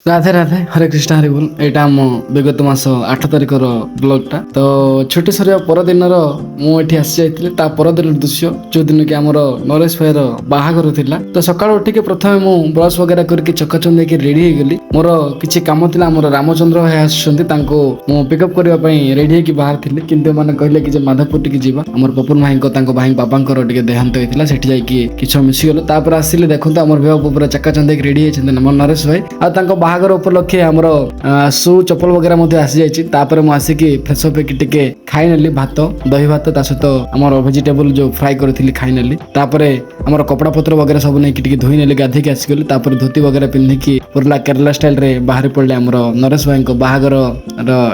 राधे राधे हरे कृष्ण हरि बोल एटा आम विगत मास 8 तारिखर ब्लॉगटा तो छुट्टी सरिया परदिन मुझे आसी जाइए ता परदिन दृश्य जो दिन कि आमर नरेश भाईर बाहागर थिला तो सकाळ उठिके प्रथमे मु ब्रश वगैरह करके चकाचंद होकर रेडी हो गली मोर किछि काम थिला आमर रामचंद्र भाई आछंती तांको मु पिकअप करबा पई रेडी होकी बाहर थिले किंतु माने कहले कि जे माधवपुर टिके जीवा आमर पपुन भाई को तांको भाई बाबांकर टिके देहांत होइतिला सेठी जाई कि किछो मिसी गेलो तापर आसिले देखंत आमर बेवा पूरा चकाचंद होकर रेडी होइछन नमन नरेश भाई आ तांको बाहागर उपलक्षे आमर शू चप्पल वगैरह मध्य आसी जाइए तापर मु आसिकी फ्रेश अप होकी टिके खाई नेली भात दही भात ता सहित आमर वेजिटेबल जो फ्राई करथिली खाई नेली तापर आमर कपड़ा पत्र वगैरह सब नहीं टिके धोई नेली गाधी के आसी गेली तापर धोती वगैरह पिन्धिकी पुरला केरला स्टाइल रे बाहर पड़ले आमर नरेश भाई को बाहागर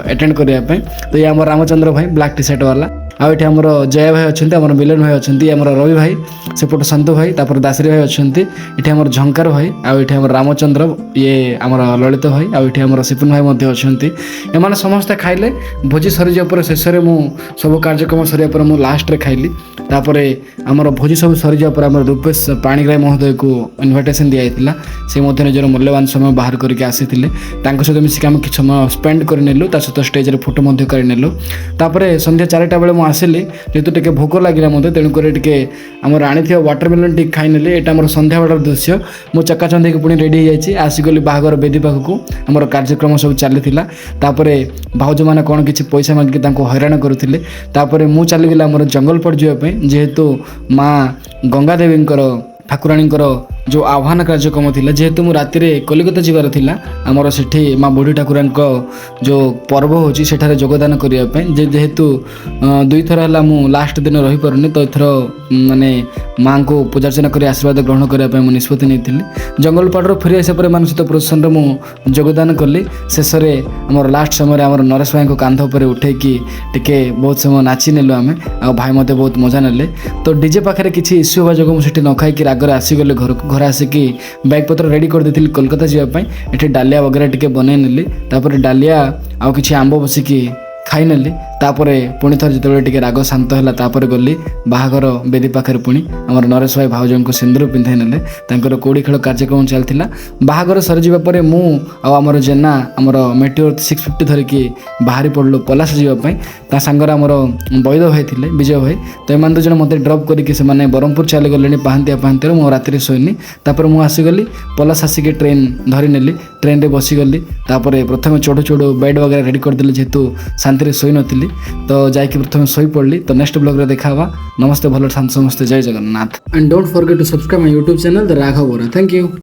अटेंड करिया पे तो ये आमर रामचंद्र भाई ब्लैक टी शर्ट वाला आ एठी हमर जय भाई अछंती हमर मिलन भाई अछंती हमर रवि भाई सेपट संतु भाई तापर दासरी भाई अछंती एठी हमर झंकार भाई आ एठी हमर रामचंद्र ये हमर ललित भाई आ एठी हमर सिपुन भाई मध्ये अछंती एमाने समस्त खाइले भोजी सरी जे पर शेष रे मु सब कार्यक्रम सरिया पर मु लास्ट रे खाइली तापर हमर भोजी सब सरी जे पर हमर रूपेश पाणीग्राही महोदय को इनविटेशन दिया आइतिला से मध्ये निजर मूल्यवान समय बाहर करके आसीथिले तांको सहित मिसिक हम किछ समय स्पेंड कर नेलु ता सहित स्टेज रे फोटो मध्ये कर नेलु तापर संध्या 4टा बेले आसिली जेहेतु टिके भोक लगे मत तेणुक टिके आम आनी वाटरमेलन टी खाई नेली एटा आम संध्या बेलार दृश्य मु चकाचंद होकर पुणी रेडी हो जाइए आसिगली बाहागर बेदी पाखक आम कार्यक्रम सब चली तापर भाउज मैंने कौन किसी पैसा मागिक हैरान करुले तापर मु चलीगली आम जंगल पड़ जावाई जेहेतु माँ गंगा देवी ठाकुराणी जो आह्वान कार्यक्रम थिला जेहेतु मु राति रे कलिकता जीवार थिला आमर सेठी माँ बुढ़ी ठाकुराणी जो पर्व होची सेठारे योगदान करिया पे जेहेतु दुई थर हला मु लास्ट दिन रही परनी तो एथर माने माँ को पूजार्चना कर आशीर्वाद ग्रहण करने मु निष्पत्ति नहीं जंगल पाड़ो फेरी आसा पर मान सहित प्रोत्साहन मु योगदान कली शेष आमर लास्ट समय आमर नरेश भाई को कांध पर उठेकी टिके बहुत समय नाची नेलु आमे आ भाई मते बहुत मजा नेले तो डीजे पाखे किसी इश्यू होगा जो मुझे न खाई रागर आसीगले घर आसिकी बैग पत्र रेडी कर देथिली कोलकाता जावाई एठी डालिया वगैरह टिके बनै नेली तापर डालिया आ किछि आंबो बसिकी खाई नेली तापर पुणी थर जो टिके राग शांत है तापर गली बाहागर बेदी पाखे पुणी आमर नरेश भाई भाउज को सिंदूर पिंधाई नेले तांकर कौड़ी खेल कार्यक्रम चलता बाहागर सरीजा पर मु आमर जेना आमर मेटियोर 650 धरिकी बाहरी पड़लु पलास जावाई ता सांगर आमर बैद भाई थे विजय भाई तो एम दुज मत ड्रप करके ब्रह्मपुर चली गले पाहांतिया पाहांतिया मु राति शोनी तापर मु आसीगली पलास आसिक ट्रेन धरी नेली ट्रेन रे बसीगली तापर प्रथम चढ़ू चढ़ू बेड वगैरह रेडी करदेली जेहेतु शांति शोई नी तो जाकि प्रथम शोई पड़ी तो नेक्स्ट ब्लॉग रे देखा नमस्ते भल समस्ते जय Jagannath and don't forget to subscribe my YouTube channel the Raghav Bora thank you.